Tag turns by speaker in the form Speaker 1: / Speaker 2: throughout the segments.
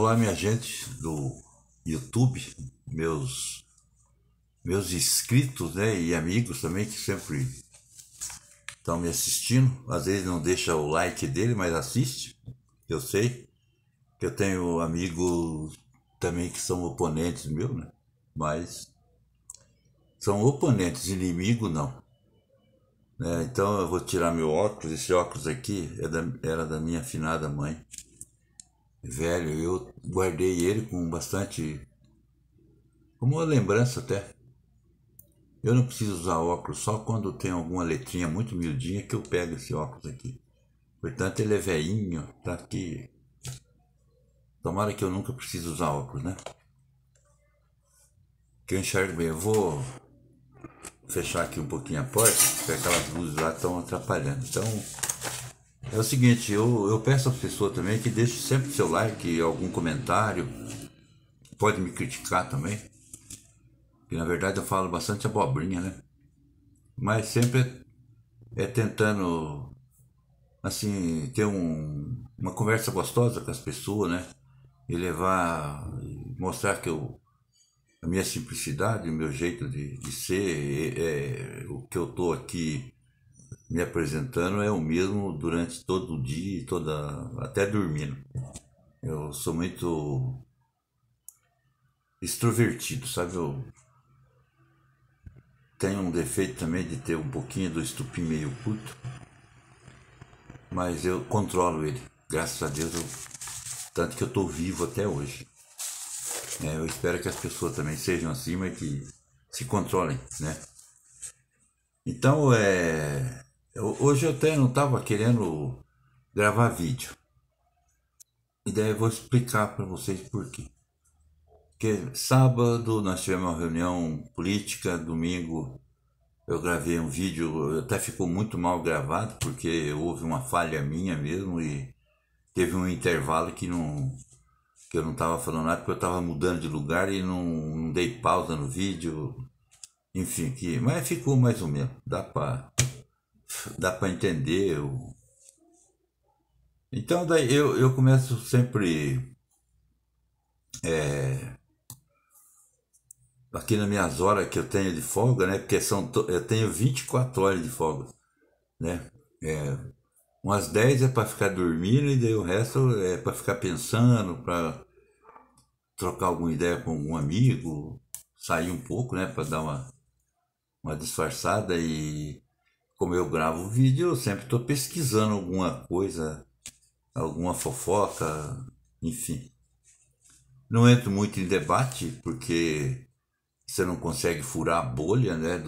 Speaker 1: Olá, minha gente do YouTube, meus inscritos, né, e amigos também que sempre estão me assistindo. Às vezes não deixa o like dele, mas assiste. Eu sei que eu tenho amigos também que são oponentes meus, né? Mas são oponentes, inimigo não. Né? Então eu vou tirar meu óculos. Esse óculos aqui era da minha afinada mãe. Velho, eu guardei ele com bastante, como uma lembrança até. Eu não preciso usar óculos só quando tem alguma letrinha muito miudinha que eu pego esse óculos aqui. Portanto, ele é velhinho, tá aqui. Tomara que eu nunca precise usar óculos, né? Que eu enxergo bem. Eu vou fechar aqui um pouquinho a porta, porque aquelas luzes lá estão atrapalhando. Então, é o seguinte, eu peço às pessoas também que deixem sempre seu like, algum comentário. Pode me criticar também. Que na verdade eu falo bastante abobrinha, né? Mas sempre é tentando, assim, ter uma conversa gostosa com as pessoas, né? E levar, mostrar que a minha simplicidade, o meu jeito de ser, o que eu tô aqui me apresentando é o mesmo durante todo o dia, até dormindo. Eu sou muito extrovertido, sabe? Eu tenho um defeito também de ter um pouquinho do estupim meio curto, mas eu controlo ele. Graças a Deus, tanto que eu tô vivo até hoje. Eu espero que as pessoas também sejam assim, mas que se controlem, né? Então, hoje eu até não estava querendo gravar vídeo. E daí eu vou explicar para vocês por quê. Porque sábado nós tivemos uma reunião política, domingo eu gravei um vídeo, até ficou muito mal gravado, porque houve uma falha minha mesmo e teve um intervalo que eu não estava falando nada, porque eu estava mudando de lugar e não dei pausa no vídeo. Enfim, mas ficou mais ou menos. Dá pra entender. Então daí eu começo sempre aqui nas minhas horas que eu tenho de folga, né? Porque eu tenho 24 horas de folga, né? É, umas 10 é para ficar dormindo e daí o resto é para ficar pensando, para trocar alguma ideia com algum amigo, sair um pouco, né? Para dar uma disfarçada. E como eu gravo vídeo, eu sempre estou pesquisando alguma coisa, alguma fofoca, enfim. Não entro muito em debate, porque você não consegue furar a bolha, né,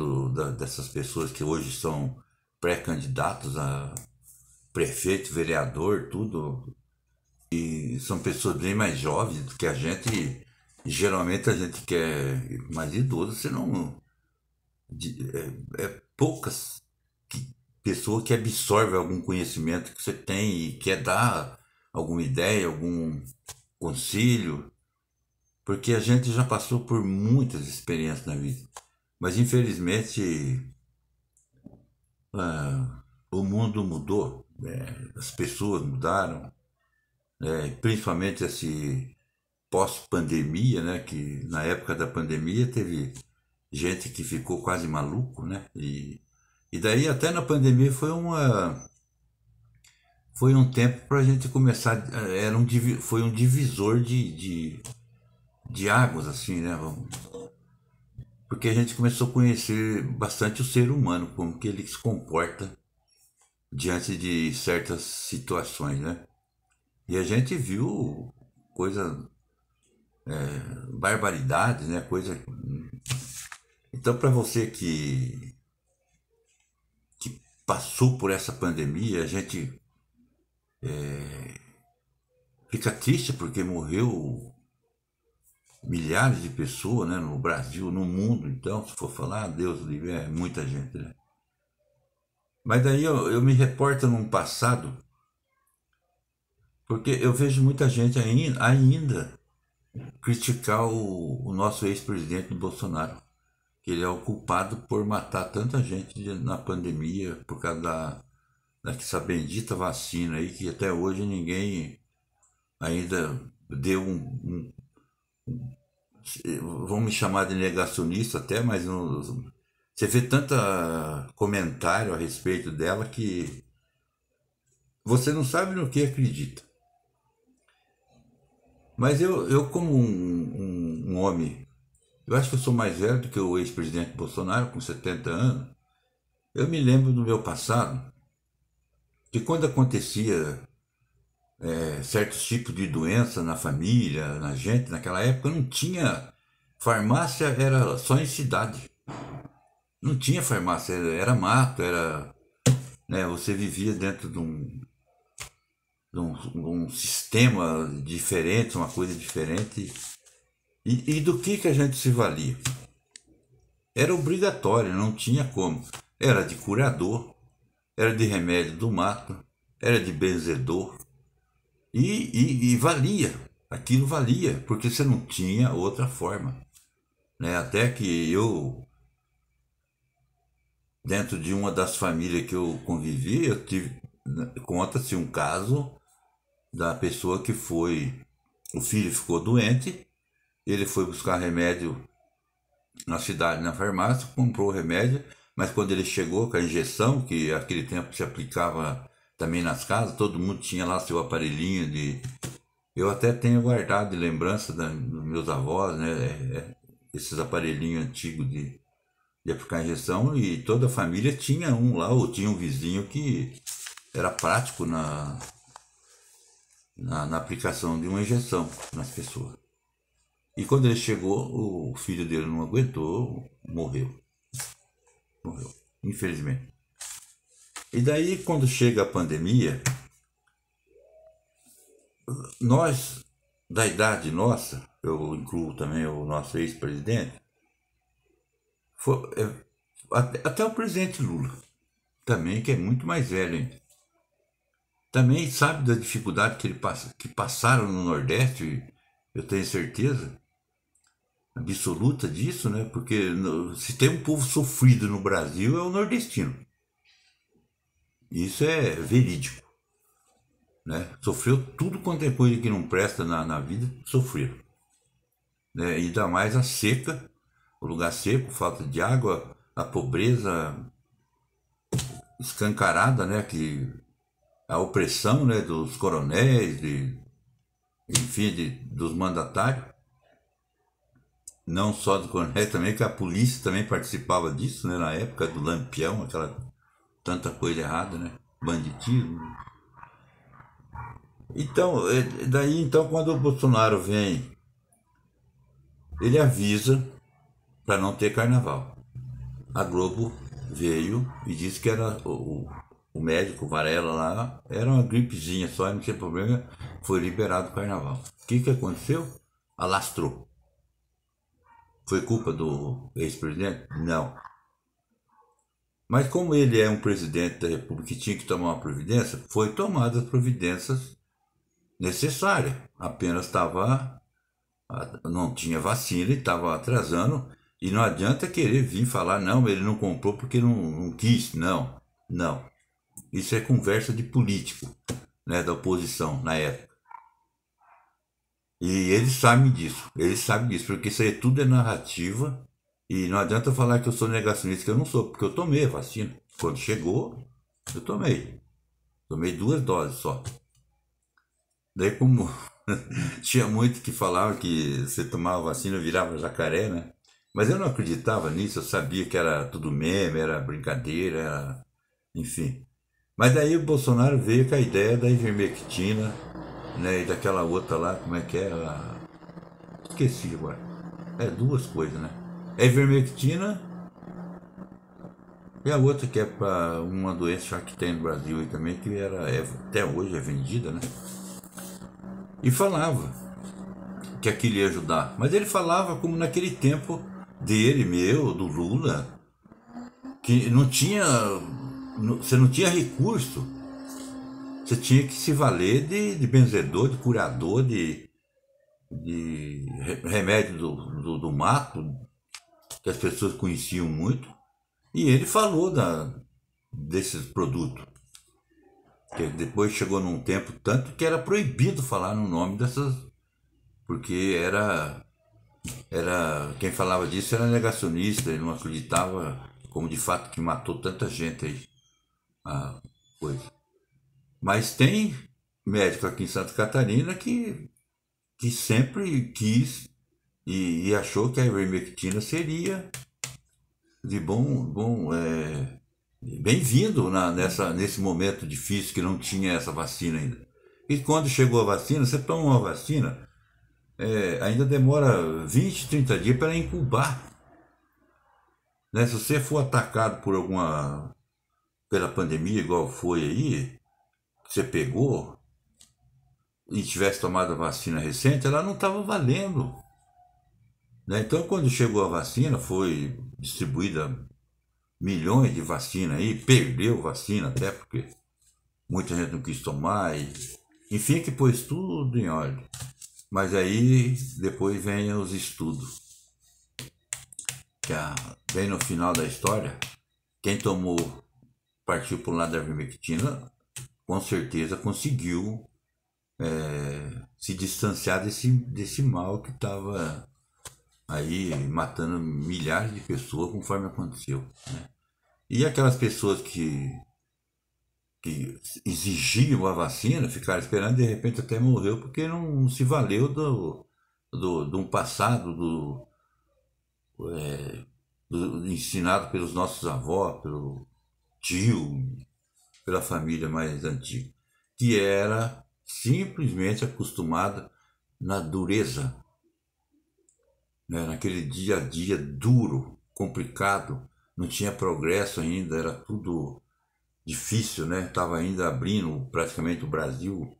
Speaker 1: dessas pessoas que hoje são pré-candidatos a prefeito, vereador, tudo. E são pessoas bem mais jovens do que a gente. Geralmente a gente quer mais idoso, você não. É poucas pessoas que absorvem algum conhecimento que você tem e quer dar alguma ideia, algum conselho. Porque a gente já passou por muitas experiências na vida. Mas infelizmente o mundo mudou, as pessoas mudaram, principalmente esse pós-pandemia, né? Que na época da pandemia teve gente que ficou quase maluco, né? E daí até na pandemia foi um tempo para a gente começar, foi um divisor de águas, assim, né? Porque a gente começou a conhecer bastante o ser humano, como que ele se comporta diante de certas situações, né? E a gente viu coisa, barbaridades, né? Coisa. Então, para você que passou por essa pandemia, a gente fica triste porque morreu milhares de pessoas, né? No Brasil, no mundo. Então, se for falar, Deus livre, é muita gente, né? Mas daí eu me reporto num passado, porque eu vejo muita gente ainda criticar o nosso ex-presidente Bolsonaro, que ele é o culpado por matar tanta gente na pandemia por causa dessa bendita vacina aí que até hoje ninguém ainda deu vão me chamar de negacionista até, mas você vê tanta comentário a respeito dela que você não sabe no que acredita. Mas eu como um homem, eu acho que eu sou mais velho do que o ex-presidente Bolsonaro, com 70 anos. Eu me lembro do meu passado, que quando acontecia certos tipos de doença na família, na gente, naquela época não tinha farmácia, era só em cidade. Não tinha farmácia, era mato, era, né, você vivia dentro de um sistema diferente, uma coisa diferente. E do que a gente se valia? Era obrigatório, não tinha como. Era de curador, era de remédio do mato, era de benzedor. E valia, aquilo valia, porque você não tinha outra forma. Né? Até que eu, dentro de uma das famílias que eu convivi, eu tive, conta-se um caso da pessoa que foi, o filho ficou doente, ele foi buscar remédio na cidade, na farmácia, comprou o remédio, mas quando ele chegou com a injeção, que naquele tempo se aplicava também nas casas, todo mundo tinha lá seu aparelhinho de... Eu até tenho guardado de lembrança dos meus avós, né? Esses aparelhinhos antigos de aplicar injeção, e toda a família tinha um lá, ou tinha um vizinho que era prático na aplicação de uma injeção nas pessoas. E quando ele chegou, o filho dele não aguentou, morreu. Morreu, infelizmente. E daí, quando chega a pandemia, nós, da idade nossa, eu incluo também o nosso ex-presidente, até o presidente Lula, também, que é muito mais velho ainda, também sabe da dificuldade que passaram no Nordeste, eu tenho certeza absoluta disso, né? Porque se tem um povo sofrido no Brasil é o nordestino. Isso é verídico. Né? Sofreu tudo quanto é coisa que não presta na vida, sofreram. Né? Ainda mais a seca, o lugar seco, falta de água, a pobreza escancarada, né? Que a opressão, né? Dos coronéis, enfim, dos mandatários. Não só do coronel, também que a polícia também participava disso, né? Na época do Lampião, aquela tanta coisa errada, né? Banditismo. Então, daí então quando o Bolsonaro vem, ele avisa para não ter carnaval. A Globo veio e disse que era o médico Varela lá, era uma gripezinha só, não tinha problema, foi liberado o carnaval. O que aconteceu? Alastrou. Foi culpa do ex-presidente? Não. Mas como ele é um presidente da República e tinha que tomar uma providência, foi tomada as providências necessárias. Apenas não tinha vacina e estava atrasando. E não adianta querer vir falar, não, ele não comprou porque não quis. Não, não. Isso é conversa de político, né, da oposição na época. E eles sabem disso, porque isso aí tudo é narrativa. E não adianta falar que eu sou negacionista, que eu não sou, porque eu tomei a vacina. Quando chegou, eu tomei. Tomei 2 doses só. Daí como tinha muito que falava que você tomava vacina virava jacaré, né? Mas eu não acreditava nisso, eu sabia que era tudo meme, era brincadeira, enfim. Mas daí o Bolsonaro veio com a ideia da ivermectina, né? E daquela outra lá, como é que é? Esqueci agora. É 2 coisas, né? É ivermectina e a outra que é para uma doença que tem no Brasil aí também, que até hoje é vendida, né? E falava que aquilo ia ajudar. Mas ele falava como naquele tempo dele, meu, do Lula, que você não tinha recurso. Você tinha que se valer de benzedor, de curador, de remédio do mato, que as pessoas conheciam muito. E ele falou desses produtos. Que depois chegou num tempo tanto que era proibido falar no nome porque quem falava disso era negacionista, ele não acreditava como de fato que matou tanta gente aí, a coisa. Mas tem médico aqui em Santa Catarina que sempre quis e achou que a ivermectina seria de bem-vindo nesse momento difícil que não tinha essa vacina ainda. E quando chegou a vacina, você toma uma vacina, ainda demora 20, 30 dias para incubar. Né? Se você for atacado pela pandemia, igual foi aí, que você pegou, e tivesse tomado a vacina recente, ela não estava valendo. Né? Então, quando chegou a vacina, foi distribuída milhões de vacina aí, perdeu vacina até porque muita gente não quis tomar, enfim, que pôs tudo em ordem. Mas aí depois vem os estudos, que bem no final da história, quem partiu para o lado da ivermectina, com certeza conseguiu se distanciar desse mal que estava aí matando milhares de pessoas conforme aconteceu. Né? E aquelas pessoas que exigiam a vacina, ficaram esperando, de repente até morreu porque não se valeu de um passado ensinado pelos nossos avós, pelo tio, pela família mais antiga, que era simplesmente acostumada na dureza, né? Naquele dia a dia duro, complicado, não tinha progresso ainda, era tudo difícil, né? Estava ainda abrindo praticamente o Brasil,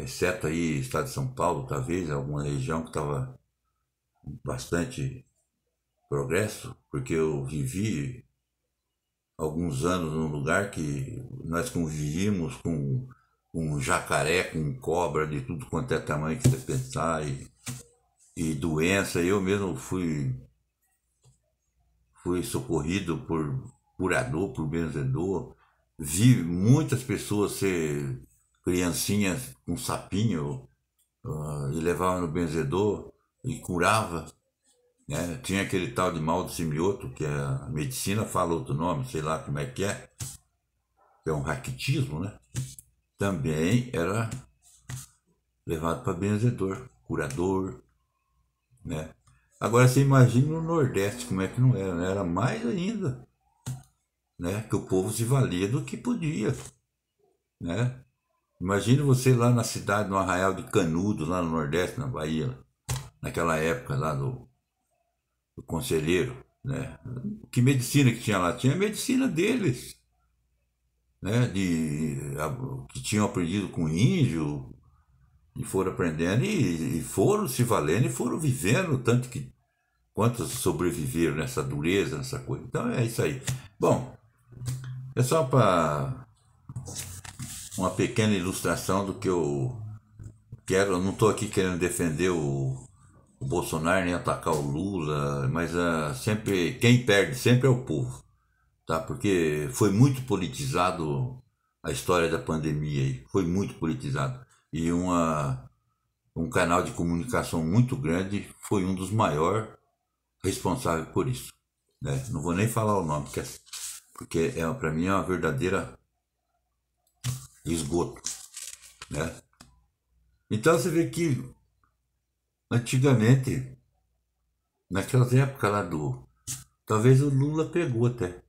Speaker 1: exceto aí estado de São Paulo, talvez, alguma região que estava bastante progresso, porque eu vivi alguns anos num lugar que nós convivíamos com um jacaré, com cobra, de tudo quanto é tamanho que você pensar, e doença. Eu mesmo fui socorrido por curador, por benzedor. Vi muitas pessoas ser criancinhas com sapinho e levavam no benzedor e curava. Né? Tinha aquele tal de mal do semioto, que a medicina fala outro nome, sei lá como é, que é um raquitismo, né? Também era levado para benzedor, curador, né? Agora você imagina no Nordeste como é que não era, né? Era mais ainda, né? Que o povo se valia do que podia, né? Imagine você lá na cidade, no Arraial de Canudo, lá no Nordeste, na Bahia, naquela época lá do conselheiro, né? Que medicina que tinha lá? Tinha a medicina deles, né? Que tinham aprendido com índio e foram aprendendo e foram se valendo e foram vivendo, tanto que quantos sobreviveram nessa dureza, nessa coisa. Então é isso aí. Bom, é só para uma pequena ilustração do que eu quero. Eu não estou aqui querendo defender o Bolsonaro nem atacar o Lula, mas sempre quem perde sempre é o povo, tá? Porque foi muito politizado a história da pandemia aí, foi muito politizado e um canal de comunicação muito grande foi um dos maiores responsáveis por isso, né? Não vou nem falar o nome, porque para mim é uma verdadeira esgoto, né? Então você vê que antigamente, naquelas épocas lá talvez o Lula pegou até,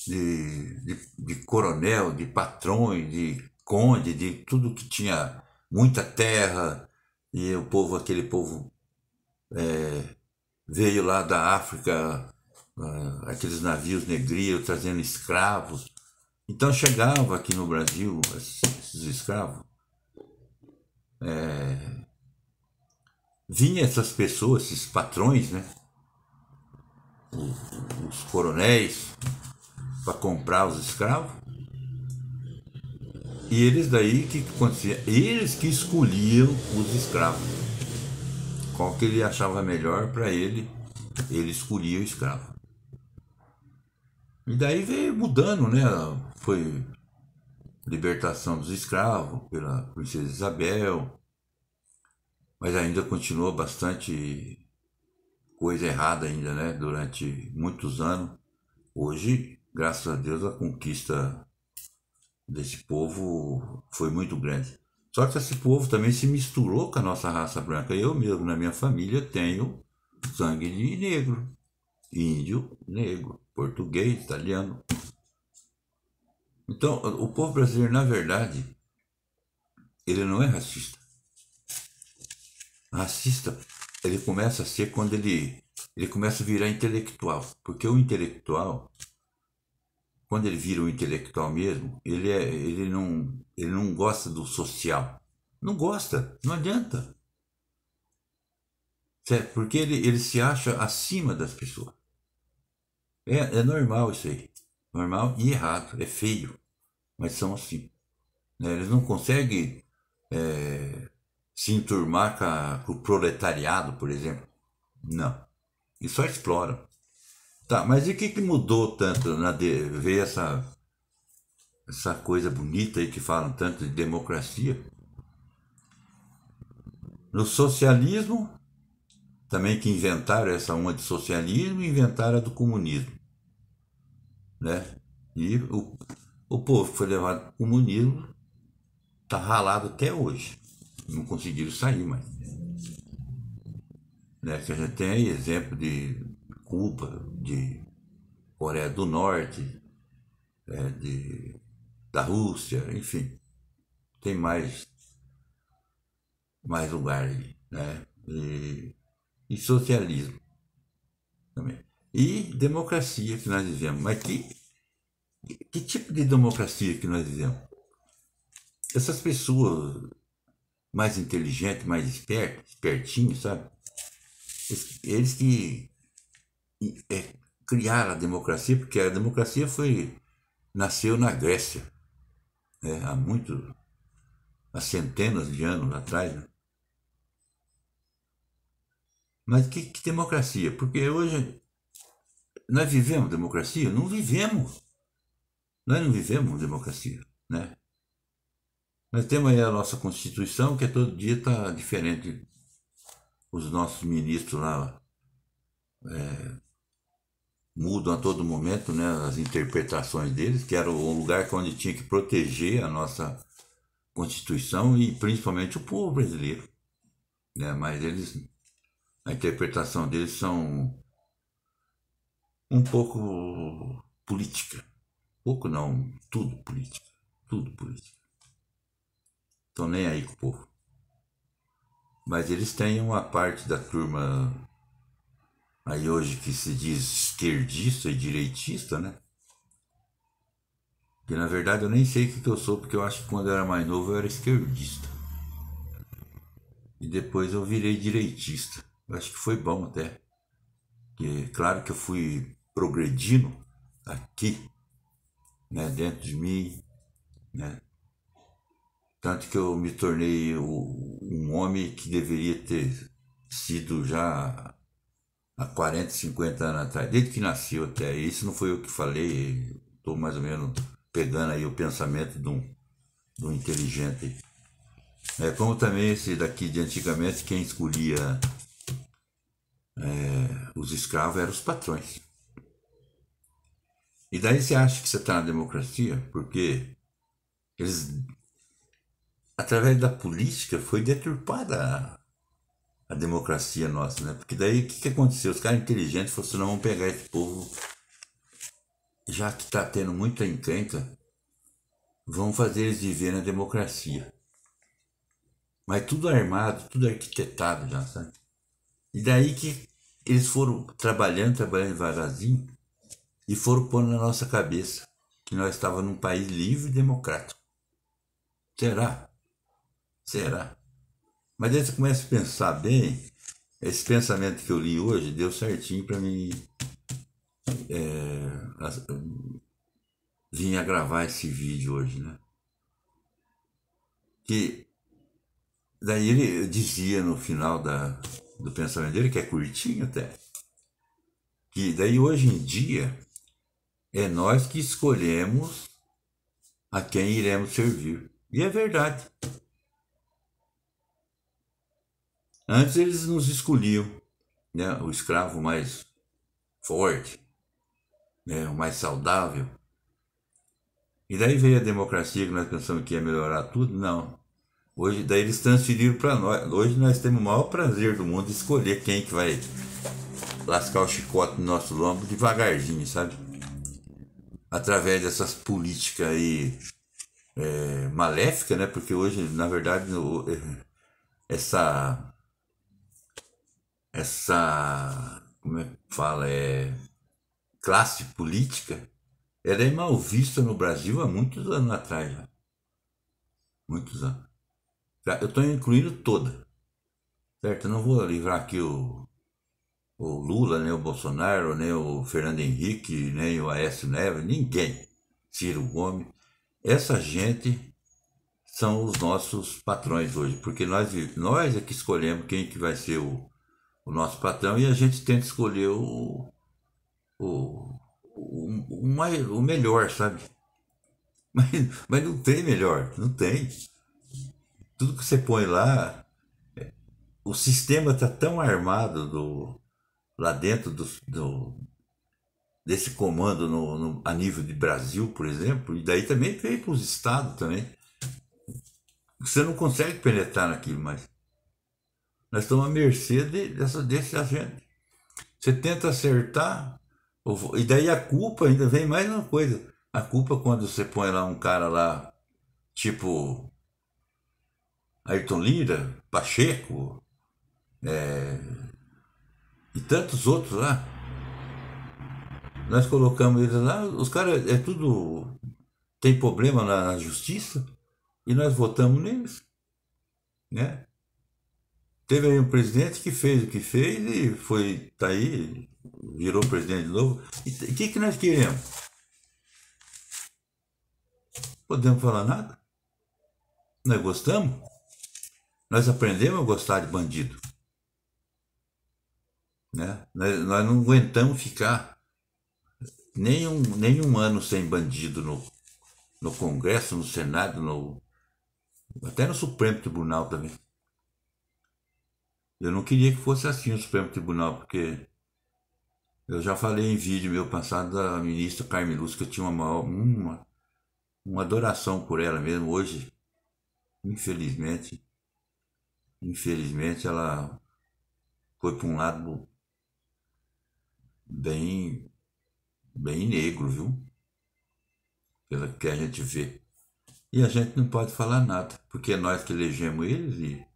Speaker 1: de coronel, de patrões, de conde, de tudo que tinha muita terra, e aquele povo veio lá da África, aqueles navios negreiros trazendo escravos. Então chegava aqui no Brasil esses escravos, vinha essas pessoas, esses patrões, né? Os coronéis, para comprar os escravos. E eles daí, o que acontecia? Eles que escolhiam os escravos. Qual que ele achava melhor para ele escolhia o escravo. E daí veio mudando, né? Foi libertação dos escravos pela princesa Isabel. mas ainda continua bastante coisa errada ainda, né? Durante muitos anos. Hoje, graças a Deus, a conquista desse povo foi muito grande. Só que esse povo também se misturou com a nossa raça branca. Eu mesmo, na minha família, tenho sangue de negro, índio, negro, português, italiano. Então, o povo brasileiro, na verdade, ele não é racista. Racista, ele começa a ser quando ele começa a virar intelectual. Porque o intelectual, quando ele vira um intelectual mesmo, ele não gosta do social. Não gosta, não adianta. Certo? Porque ele se acha acima das pessoas. É normal isso aí. Normal e errado. É feio. Mas são assim. Né? Eles não conseguem se enturmar com o proletariado, por exemplo. Não. E só exploram. Tá, mas e o que mudou tanto ver essa coisa bonita aí que falam tanto de democracia? No socialismo, também que inventaram essa uma de socialismo e inventaram a do comunismo, né? E o povo que foi levado para o comunismo tá ralado até hoje. Não conseguiram sair mais. Né? Que a gente tem aí exemplo de Cuba, de Coreia do Norte, da Rússia, enfim. Tem mais lugar aí, né? E socialismo também. E democracia que nós vivemos. Mas que tipo de democracia que nós vivemos? Essas pessoas mais inteligentes, mais espertinhos, sabe? Eles que criaram a democracia, porque a democracia nasceu na Grécia, né? Há centenas de anos atrás. Né? Mas que democracia? Porque hoje nós vivemos democracia? Não vivemos. Nós não vivemos democracia, né? Nós temos aí a nossa Constituição, que todo dia está diferente. Os nossos ministros lá mudam a todo momento, né, as interpretações deles, que era um lugar onde tinha que proteger a nossa Constituição e principalmente o povo brasileiro. Né? Mas a interpretação deles são um pouco política. Pouco não, tudo política. Tudo política. Estão nem aí com o povo. Mas eles têm uma parte da turma aí hoje que se diz esquerdista e direitista, né? Que na verdade eu nem sei o que eu sou, porque eu acho que quando eu era mais novo eu era esquerdista. E depois eu virei direitista. Eu acho que foi bom até. Que, claro que eu fui progredindo aqui, né, dentro de mim, né? Tanto que eu me tornei um homem que deveria ter sido já há 40, 50 anos atrás, desde que nasceu até. Isso não foi eu que falei, estou mais ou menos pegando aí o pensamento de um inteligente. Como também esse daqui de antigamente, quem escolhia os escravos eram os patrões. E daí você acha que você está na democracia? Porque eles, através da política, foi deturpada a democracia nossa, né? Porque daí o que aconteceu? Os caras inteligentes falaram assim, não, vamos pegar esse povo, já que está tendo muita encrenca, vamos fazer eles viver na democracia. Mas tudo armado, tudo arquitetado já, sabe? E daí que eles foram trabalhando devagarzinho e foram pondo na nossa cabeça que nós estávamos num país livre e democrático. Será? Será? Mas daí você começa a pensar bem, esse pensamento que eu li hoje deu certinho para mim vir a gravar esse vídeo hoje, né? Que daí ele dizia no final do pensamento dele, que é curtinho até, que daí hoje em dia é nós que escolhemos a quem iremos servir. E é verdade. Antes eles nos escolhiam, né? O escravo mais forte, né? O mais saudável. E daí veio a democracia que nós pensamos que ia melhorar tudo. Não. Hoje, daí eles transferiram para nós. Hoje nós temos o maior prazer do mundo de escolher quem que vai lascar o chicote no nosso lombo devagarzinho, sabe? Através dessas políticas aí maléficas, né? Porque hoje, na verdade, essa como é que fala, classe política, ela é mal vista no Brasil há muitos anos atrás, já. Muitos anos. Eu estou incluindo toda, certo? Eu não vou livrar aqui o Lula, nem o Bolsonaro, nem o Fernando Henrique, nem o Aécio Neves, ninguém. Ciro Gomes. Essa gente são os nossos patrões hoje, porque nós é que escolhemos quem que vai ser o nosso patrão e a gente tenta escolher o melhor, sabe? Mas, mas não tem melhor, não tem. Tudo que você põe lá, o sistema está tão armado lá dentro desse comando a nível de Brasil, por exemplo, e daí também veio para os estados também. Você não consegue penetrar naquilo mais. Nós estamos à mercê desse agente. Você tenta acertar, e daí a culpa ainda vem mais uma coisa. A culpa quando você põe lá um cara lá, tipo Ayrton Lira, Pacheco, e tantos outros lá. Nós colocamos eles lá, os caras tudo. Tem problema na justiça e nós votamos neles, né? Teve aí um presidente que fez o que fez e tá aí, virou presidente de novo. E o que nós queremos? Podemos falar nada? Nós gostamos? Nós aprendemos a gostar de bandido, né? Nós não aguentamos ficar nem um ano sem bandido no Congresso, no Senado, até no Supremo Tribunal também. Eu não queria que fosse assim o Supremo Tribunal, porque eu já falei em vídeo meu passado da ministra Carmen Lúcia que eu tinha uma adoração por ela mesmo. Hoje, infelizmente, ela foi para um lado bem, bem negro, viu? Pelo que a gente vê. E a gente não pode falar nada, porque é nós que elegemos eles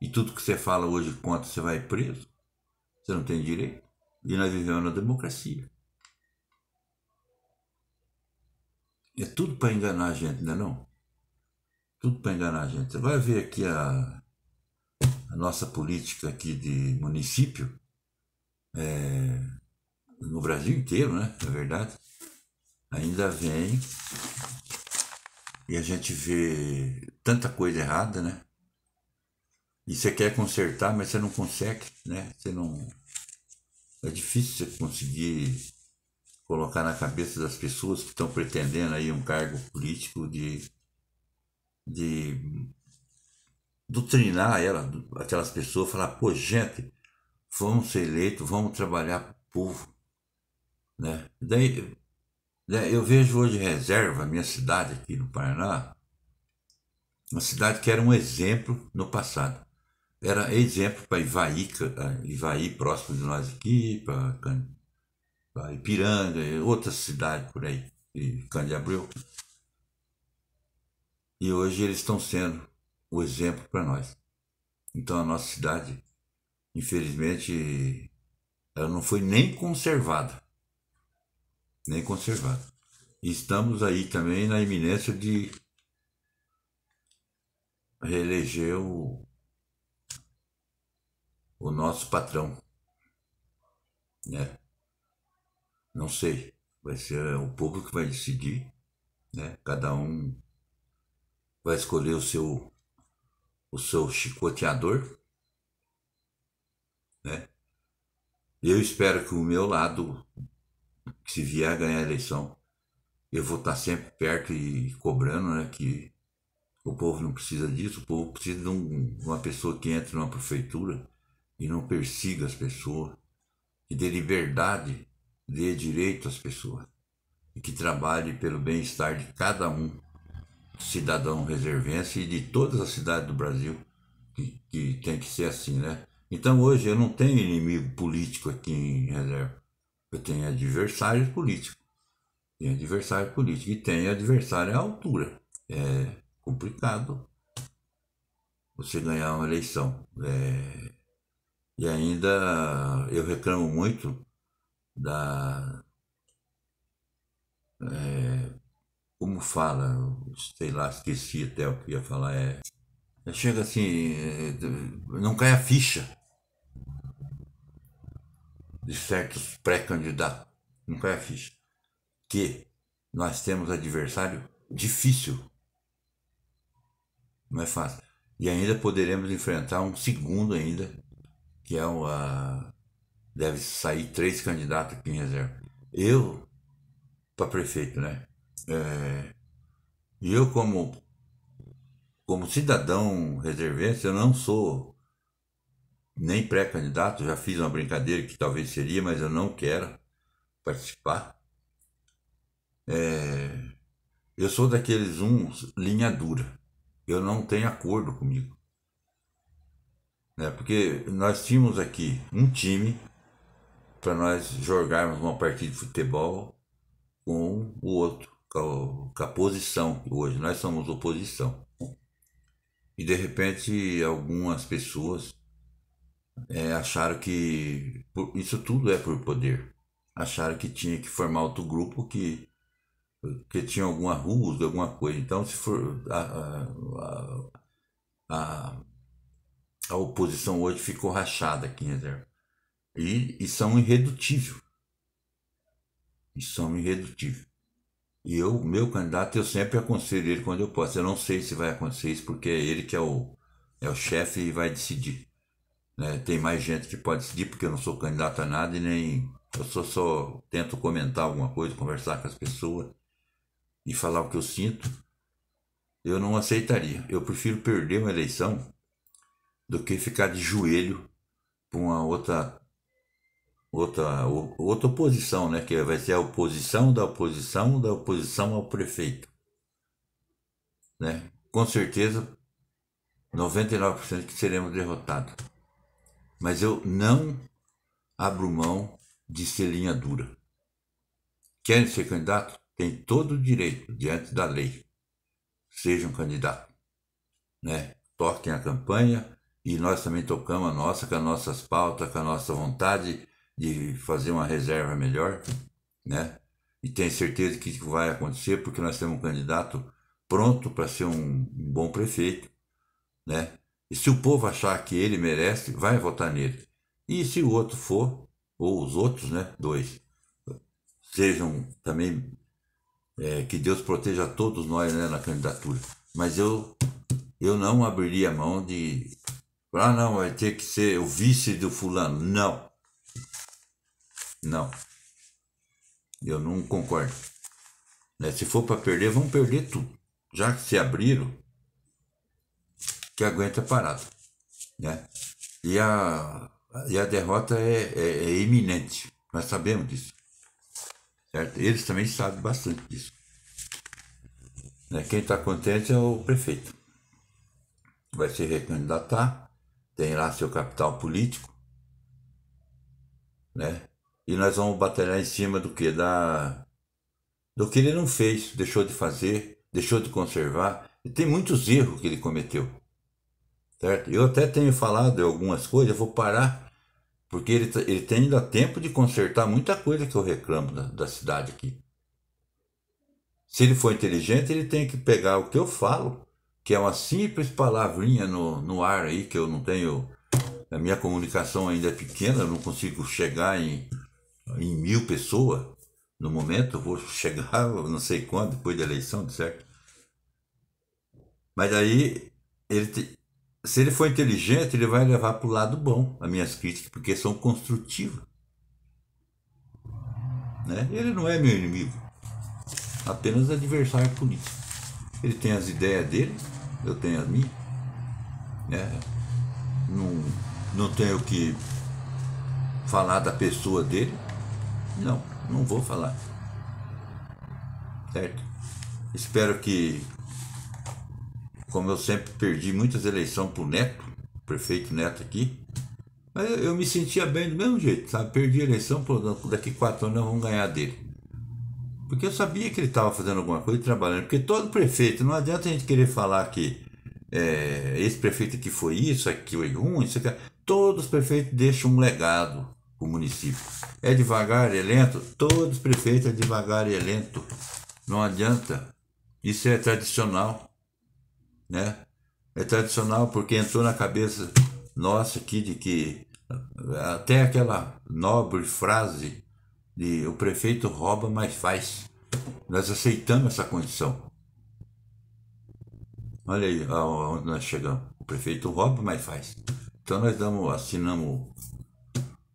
Speaker 1: e tudo que você fala hoje contra você vai preso. Você não tem direito. E nós vivemos na democracia. É tudo para enganar a gente, não é não? Tudo para enganar a gente. Você vai ver aqui a nossa política aqui de município, no Brasil inteiro, né? Na verdade, ainda vem e a gente vê tanta coisa errada, né? E você quer consertar, mas você não consegue, né? Você não. É difícil você conseguir colocar na cabeça das pessoas que estão pretendendo aí um cargo político de doutrinar aquelas pessoas, falar, pô, gente, vamos ser eleitos, vamos trabalhar para o povo, né? Daí eu vejo hoje Reserva, minha cidade aqui no Paraná, uma cidade que era um exemplo no passado. Era exemplo para Ivaí, próximo de nós aqui, para Ipiranga, outras cidades por aí, e Candiabril. E hoje eles estão sendo o exemplo para nós. Então a nossa cidade, infelizmente, ela não foi nem conservada. Nem conservada. E estamos aí também na iminência de reeleger o nosso patrão, né? Não sei, vai ser o povo que vai decidir, né? Cada um vai escolher o seu chicoteador, né? Eu espero que o meu lado, que se vier a ganhar a eleição, eu vou estar sempre perto e cobrando, né? Que o povo não precisa disso, o povo precisa de uma pessoa que entre numa prefeitura e não persiga as pessoas, que dê liberdade, dê direito às pessoas e que trabalhe pelo bem-estar de cada um, cidadão reservense e de todas as cidades do Brasil, que tem que ser assim, né? Então hoje eu não tenho inimigo político aqui em Reserva, eu tenho adversários políticos, e tenho adversário à altura. É complicado você ganhar uma eleição. E ainda eu reclamo muito da. Como fala, sei lá, esqueci até o que ia falar. Chega assim, não cai a ficha de certos pré-candidatos. Não cai a ficha. Que nós temos adversário difícil. Não é fácil. E ainda poderemos enfrentar um segundo ainda, que é deve sair 3 candidatos aqui em Reserva. Eu, para prefeito, né? E eu como cidadão reservense, eu não sou nem pré-candidato, já fiz uma brincadeira que talvez seria, mas eu não quero participar. Eu sou daqueles linha dura. Eu não tenho acordo comigo. Né? Porque nós tínhamos aqui um time para nós jogarmos uma partida de futebol com o outro, com a posição. Hoje nós somos oposição. E de repente algumas pessoas acharam que isso tudo é por poder. Acharam que tinha que formar outro grupo que tinha alguma rusga, alguma coisa. Então, se for a, a oposição hoje ficou rachada aqui em Reserva. E são irredutíveis. E são irredutíveis. E meu candidato, eu sempre aconselho ele quando eu posso. Eu não sei se vai acontecer isso, porque é ele que é o chefe e vai decidir. Né? Tem mais gente que pode decidir, porque eu não sou candidato a nada e nem. Eu só tento comentar alguma coisa, conversar com as pessoas e falar o que eu sinto. Eu não aceitaria. Eu prefiro perder uma eleição do que ficar de joelho para uma outra oposição, né? Que vai ser a oposição da oposição da oposição ao prefeito. Né? Com certeza, 99% que seremos derrotados. Mas eu não abro mão de ser linha dura. Querem ser candidato? Tem todo o direito, diante da lei. Sejam candidatos. Né? Toquem a campanha e nós também tocamos a nossa, com as nossas pautas, com a nossa vontade de fazer uma reserva melhor. Né? E tenho certeza que isso vai acontecer, porque nós temos um candidato pronto para ser um bom prefeito. Né? E se o povo achar que ele merece, vai votar nele. E se o outro for, ou os outros, né, 2, sejam também, que Deus proteja todos nós, né, na candidatura. Mas eu não abriria a mão de, não, vai ter que ser o vice do fulano. Não. Não. Eu não concordo. Né? Se for para perder, vão perder tudo. Já que se abriram, que aguenta parado. Né? E a derrota é iminente. Nós sabemos disso. Certo? Eles também sabem bastante disso. Né? Quem está contente é o prefeito. Vai se recandidatar, tem lá seu capital político. Né? E nós vamos batalhar em cima do que? Do que ele não fez, deixou de fazer, deixou de conservar. E tem muitos erros que ele cometeu. Certo? Eu até tenho falado de algumas coisas, eu vou parar, porque ele tem ainda tempo de consertar muita coisa que eu reclamo da cidade aqui. Se ele for inteligente, ele tem que pegar o que eu falo, que é uma simples palavrinha no ar aí, que eu não tenho. A minha comunicação ainda é pequena, eu não consigo chegar em 1000 pessoas no momento, eu vou chegar não sei quando, depois da eleição, certo? Mas aí, se ele for inteligente, ele vai levar para o lado bom as minhas críticas, porque são construtivas. Né? Ele não é meu inimigo, apenas adversário político. Ele tem as ideias dele, eu tenho as minhas. Né? não tenho que falar da pessoa dele. Não, não vou falar. Certo? Espero que, como eu sempre perdi muitas eleições pro Neto, prefeito Neto aqui, mas eu me sentia bem do mesmo jeito, sabe? Perdi a eleição, daqui 4 anos nós vamos ganhar dele. Porque eu sabia que ele estava fazendo alguma coisa e trabalhando. Porque todo prefeito, não adianta a gente querer falar que esse prefeito aqui foi isso, aqui foi ruim, isso aqui. Todos os prefeitos deixam um legado para o município. É devagar, é lento? Todos os prefeitos é devagar e é lento. Não adianta. Isso é tradicional, né? É tradicional porque entrou na cabeça nossa aqui de que até aquela nobre frase de o prefeito rouba, mas faz. Nós aceitamos essa condição. Olha aí aonde nós chegamos. O prefeito rouba, mas faz. Então nós assinamos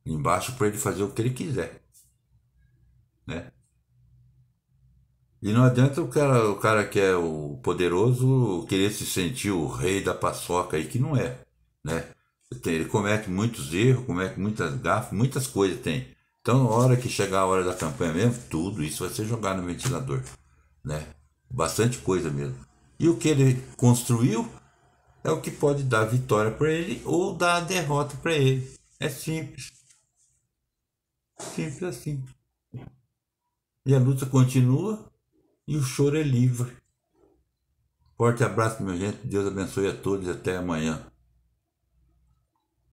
Speaker 1: embaixo para ele fazer o que ele quiser, né? E não adianta o cara que é o poderoso querer se sentir o rei da paçoca aí, que não é, né? Ele comete muitos erros, comete muitas gafes, muitas coisas tem. Então, na hora que chegar a hora da campanha mesmo, tudo isso vai ser jogado no ventilador, né? Bastante coisa mesmo. E o que ele construiu é o que pode dar vitória para ele ou dar a derrota para ele. É simples, simples assim. E a luta continua e o choro é livre. Forte abraço, minha gente. Deus abençoe a todos e até amanhã.